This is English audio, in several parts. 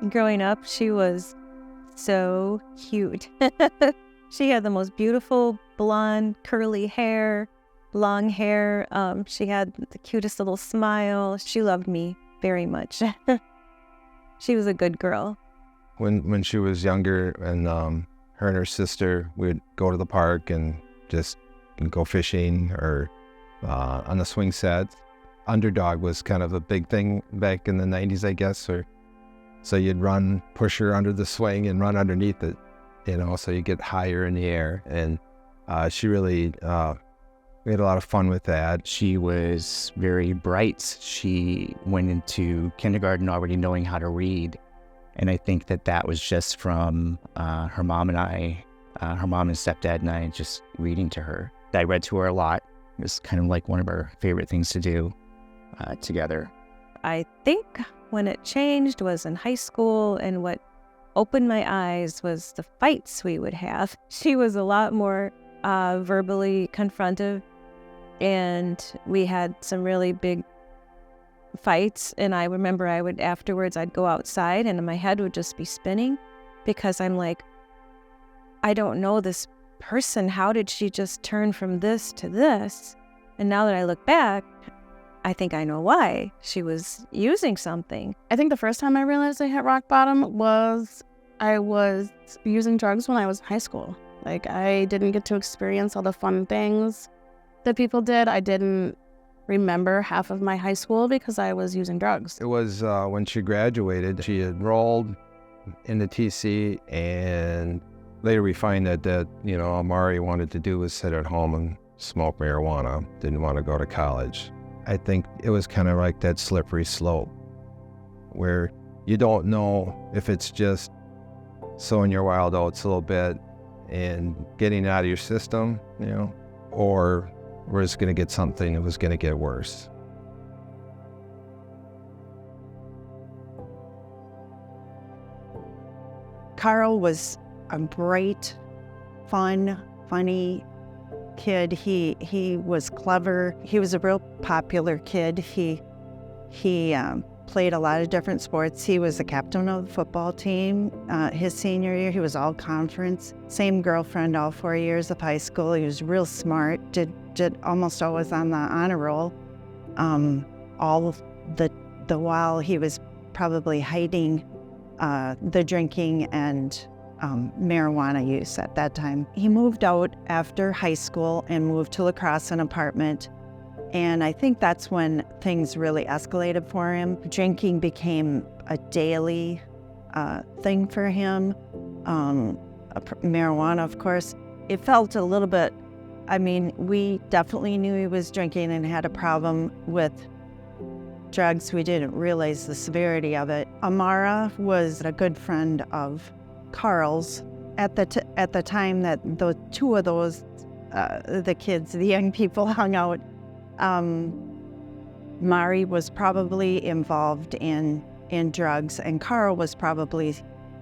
Growing up, she was so cute. She had the most beautiful blonde curly hair, long hair. She had the cutest little smile. She loved me very much. She was a good girl. When she was younger, and her and her sister would go to the park and just go fishing or on the swing set. Underdog was kind of a big thing back in the 90s, I guess. So you'd push her under the swing and run underneath it, so you get higher in the air. And she really, we had a lot of fun with that. She was very bright. She went into kindergarten already knowing how to read. And I think that was just from her mom and stepdad and I just reading to her. I read to her a lot. It was kind of like one of our favorite things to do together. I think when it changed was in high school, and what opened my eyes was the fights we would have. She was a lot more verbally confrontive, and we had some really big fights. And I remember afterwards I'd go outside and my head would just be spinning because I'm like, I don't know this person. How did she just turn from this to this? And now that I look back, I think I know why. She was using something. I think the first time I realized I hit rock bottom was I was using drugs when I was in high school. Like, I didn't get to experience all the fun things that people did. I didn't remember half of my high school because I was using drugs. It was when she graduated, she enrolled in the TC, and later we find that Amara wanted to do was sit at home and smoke marijuana, didn't want to go to college. I think it was kind of like that slippery slope where you don't know if it's just sowing your wild oats a little bit and getting out of your system, or we're just going to get something that was going to get worse. Carl was a bright, funny kid. He was clever. He was a real popular kid. He played a lot of different sports. He was the captain of the football team. His senior year, he was all conference. Same girlfriend all 4 years of high school. He was real smart. Did almost always on the honor roll. All of the while he was probably hiding the drinking and marijuana use at that time. He moved out after high school and moved to La Crosse, an apartment. And I think that's when things really escalated for him. Drinking became a daily thing for him. Marijuana, of course. It felt a little bit, we definitely knew he was drinking and had a problem with drugs. We didn't realize the severity of it. Amara was a good friend of Carl's at the time that the two of those, the kids, the young people hung out. Mari was probably involved in drugs, and Carl was probably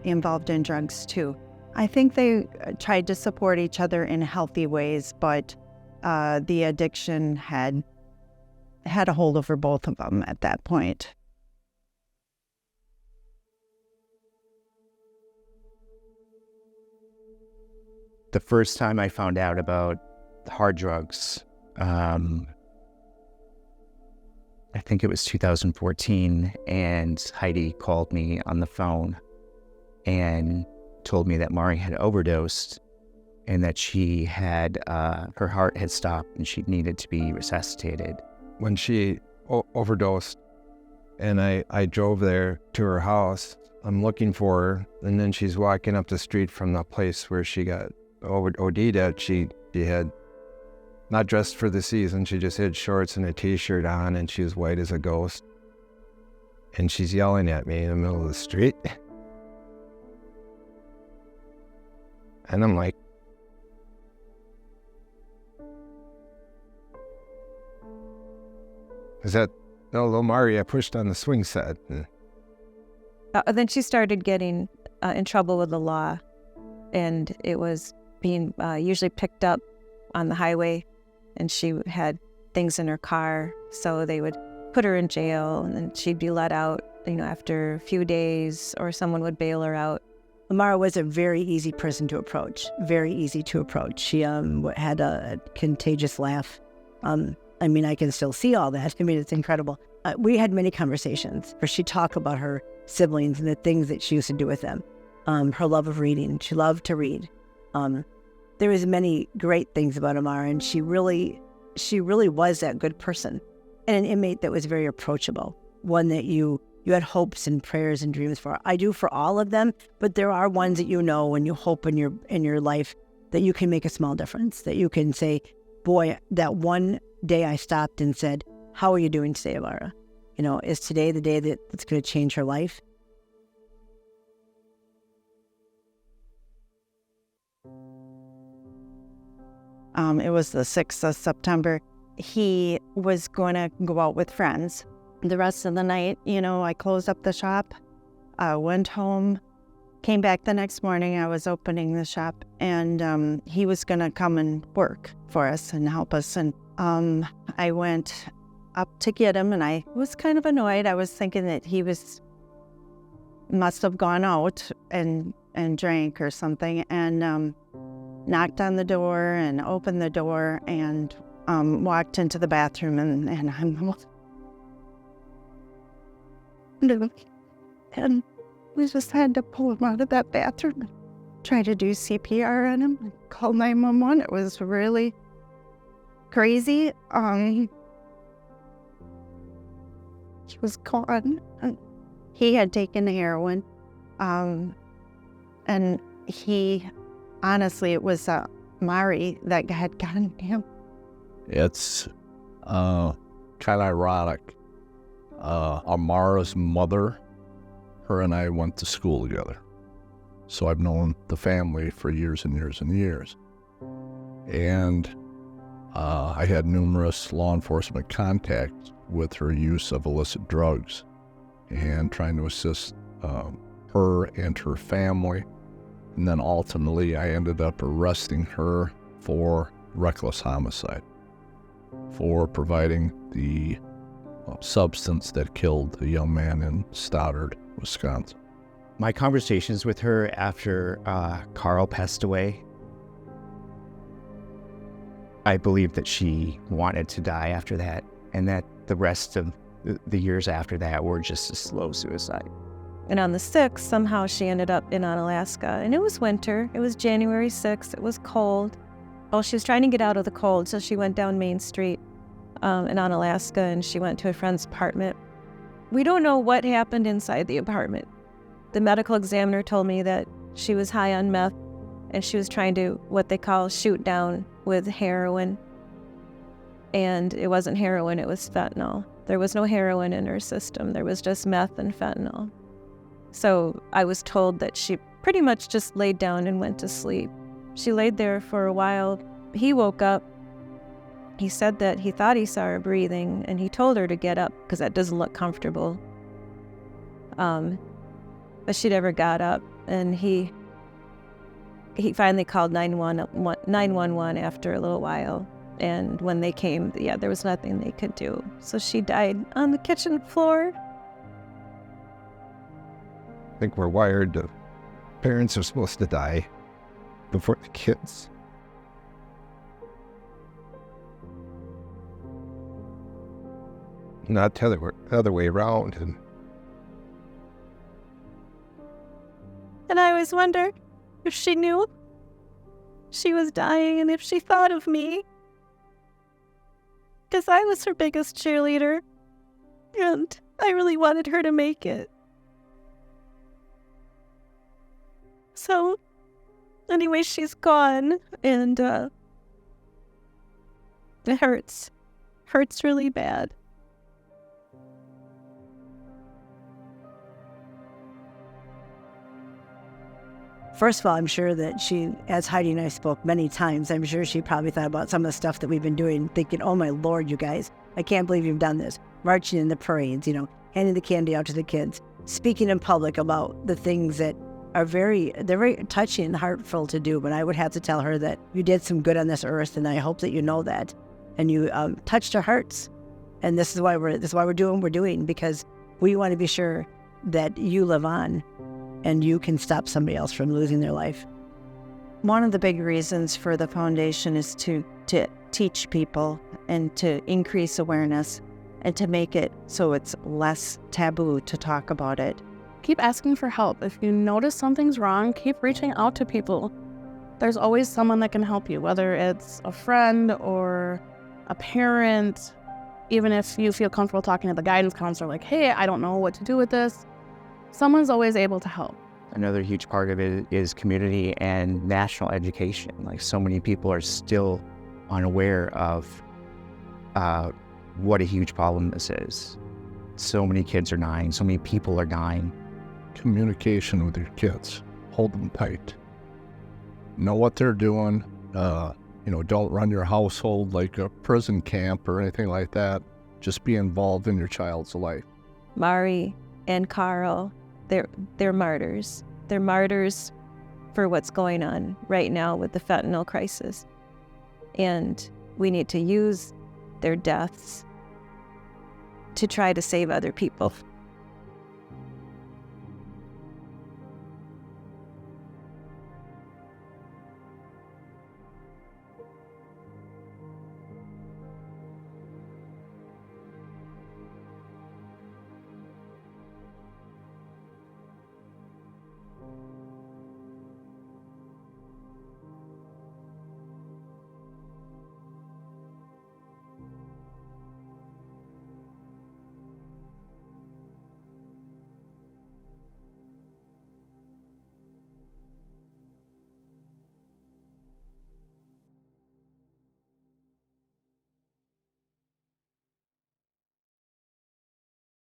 involved in drugs too. I think they tried to support each other in healthy ways, but the addiction had a hold over both of them at that point. The first time I found out about hard drugs, I think it was 2014, and Heidi called me on the phone and told me that Mari had overdosed and that she had, her heart had stopped and she needed to be resuscitated. When she overdosed and I drove there to her house, I'm looking for her, and then she's walking up the street from the place where she got OD'd at. She had not dressed for the season. She just had shorts and a t-shirt on, and she was white as a ghost. And she's yelling at me in the middle of the street. And I'm like, is that little Mari I pushed on the swing set? Then she started getting in trouble with the law, and it was being usually picked up on the highway, and she had things in her car, so they would put her in jail, and then she'd be let out, after a few days, or someone would bail her out. Amara was a very easy person to approach, very easy to approach. She had a contagious laugh. I can still see all that. It's incredible. We had many conversations where she'd talk about her siblings and the things that she used to do with them. Her love of reading. She loved to read. There was many great things about Amara, and she really was that good person and an inmate that was very approachable, one that you had hopes and prayers and dreams for. I do for all of them, but there are ones that when you hope in your life that you can make a small difference, that you can say, boy, that one day I stopped and said, how are you doing today, Amara? Is today the day that's going to change her life? It was the 6th of September. He was going to go out with friends. The rest of the night, I closed up the shop, went home, came back the next morning. I was opening the shop, and he was going to come and work for us and help us. And I went up to get him, and I was kind of annoyed. I was thinking that he must have gone out and drank or something, and knocked on the door and opened the door and walked into the bathroom, and we just had to pull him out of that bathroom and try to do CPR on him and call 911. It was really crazy. He was gone. He had taken heroin. And honestly, it was Mari that had gotten him. It's kind of ironic. Amara's mother, her and I went to school together. So I've known the family for years and years and years. And I had numerous law enforcement contacts with her use of illicit drugs and trying to assist her and her family. And then ultimately I ended up arresting her for reckless homicide, for providing the substance that killed a young man in Stoddard, Wisconsin. My conversations with her after Carl passed away, I believe that she wanted to die after that, and that the rest of the years after that were just a slow suicide. And on the 6th, somehow she ended up in Alaska, and it was winter. It was January 6th. It was cold. Well, she was trying to get out of the cold, so she went down Main Street in Alaska, and she went to a friend's apartment. We don't know what happened inside the apartment. The medical examiner told me that she was high on meth, and she was trying to, what they call, shoot down with heroin. And it wasn't heroin, it was fentanyl. There was no heroin in her system. There was just meth and fentanyl. So I was told that she pretty much just laid down and went to sleep. She laid there for a while. He woke up. He said that he thought he saw her breathing, and he told her to get up because that doesn't look comfortable. But she never got up, and he finally called 911 after a little while. And when they came, there was nothing they could do. So she died on the kitchen floor. I think we're wired to, parents are supposed to die before the kids. Not the other way around. And I always wonder if she knew she was dying and if she thought of me. Because I was her biggest cheerleader, and I really wanted her to make it. So, anyway, she's gone, and it hurts. Hurts really bad. First of all, I'm sure that she, as Heidi and I spoke many times, I'm sure she probably thought about some of the stuff that we've been doing, thinking, oh my Lord, you guys, I can't believe you've done this. Marching in the parades, handing the candy out to the kids, speaking in public about the things that are they're very touching and heartful to do. But I would have to tell her that you did some good on this earth, and I hope that you know that. And you touched our hearts. And this is why we're doing what we're doing, because we want to be sure that you live on and you can stop somebody else from losing their life. One of the big reasons for the foundation is to teach people and to increase awareness and to make it so it's less taboo to talk about it. Keep asking for help. If you notice something's wrong, keep reaching out to people. There's always someone that can help you, whether it's a friend or a parent. Even if you feel comfortable talking to the guidance counselor, like, hey, I don't know what to do with this, someone's always able to help. Another huge part of it is community and national education. Like, so many people are still unaware of what a huge problem this is. So many kids are dying. So many people are dying. Communication with your kids. Hold them tight. Know what they're doing. Don't run your household like a prison camp or anything like that. Just be involved in your child's life. Mari and Carl, they're martyrs. They're martyrs for what's going on right now with the fentanyl crisis. And we need to use their deaths to try to save other people.